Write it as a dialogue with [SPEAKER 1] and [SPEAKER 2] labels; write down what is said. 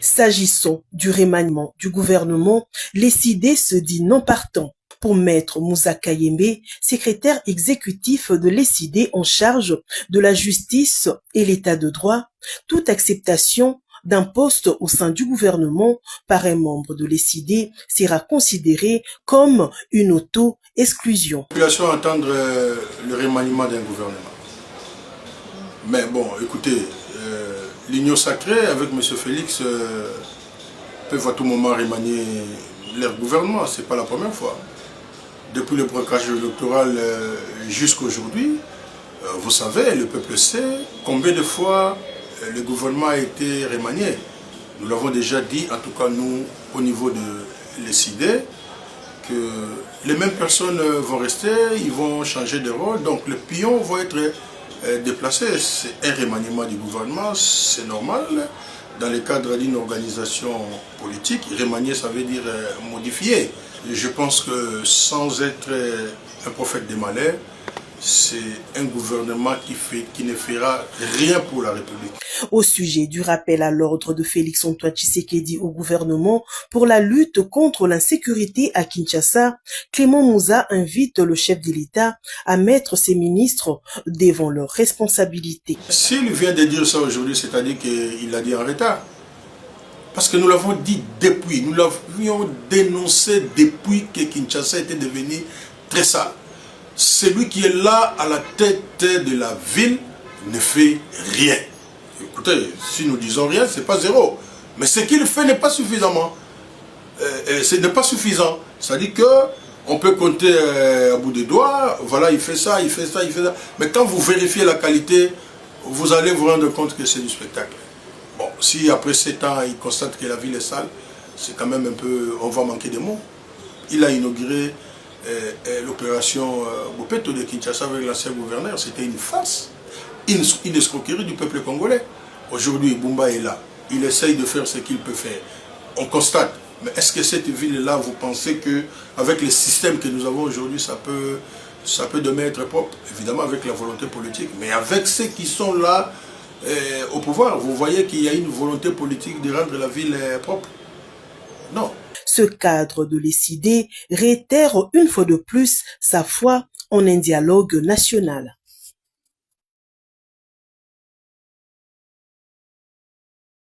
[SPEAKER 1] S'agissant du remaniement du gouvernement, l'ECD se dit non partant. Pour Maître Moussa Kayembe, secrétaire exécutif de l'ECD en charge de la justice et l'état de droit, toute acceptation d'un poste au sein du gouvernement par un membre de l'ECD sera considérée comme une auto-exclusion.
[SPEAKER 2] La population entendre le remaniement d'un gouvernement. Mais bon, écoutez, l'Union sacrée avec M. Félix peuvent à tout moment remanier leur gouvernement, ce n'est pas la première fois. Depuis le braquage électoral jusqu'à aujourd'hui, vous savez, le peuple sait combien de fois le gouvernement a été remanié. Nous l'avons déjà dit, en tout cas nous, au niveau de l'ECD, que les mêmes personnes vont rester, ils vont changer de rôle, donc les pions vont être déplacés. C'est un remaniement du gouvernement, c'est normal. Dans le cadre d'une organisation politique, remanier, ça veut dire modifier. Et je pense que sans être un prophète des malheurs, c'est un gouvernement qui ne fera rien pour la République.
[SPEAKER 1] Au sujet du rappel à l'ordre de Félix-Antoine Tshisekedi au gouvernement pour la lutte contre l'insécurité à Kinshasa, Clément Moussa invite le chef de l'État à mettre ses ministres devant leurs responsabilités.
[SPEAKER 2] S'il vient de dire ça aujourd'hui, c'est-à-dire qu'il l'a dit en retard. Parce que nous l'avons dit depuis, nous l'avions dénoncé depuis que Kinshasa était devenu très sale. Celui qui est là à la tête de la ville ne fait rien. Écoutez, si nous disons rien, ce n'est pas zéro. Mais ce qu'il fait n'est pas suffisamment. Ce n'est pas suffisant. C'est-à-dire qu'on peut compter à bout des doigts, voilà, il fait ça, il fait ça, il fait ça. Mais quand vous vérifiez la qualité, vous allez vous rendre compte que c'est du spectacle. Bon, si après 7 ans, il constate que la ville est sale, c'est quand même un peu... On va manquer de mots. Il a inauguré l'opération Bopeto de Kinshasa avec l'ancien gouverneur. C'était une farce, une escroquerie du peuple congolais. Aujourd'hui, Bumba est là. Il essaye de faire ce qu'il peut faire. On constate. Mais est-ce que cette ville-là, vous pensez qu'avec les systèmes que nous avons aujourd'hui, ça peut demain être propre? Évidemment, avec la volonté politique. Mais avec ceux qui sont là au pouvoir, vous voyez qu'il y a une volonté politique de rendre la ville propre? Non.
[SPEAKER 1] Ce cadre de l'ECD réitère une fois de plus sa foi en un dialogue national.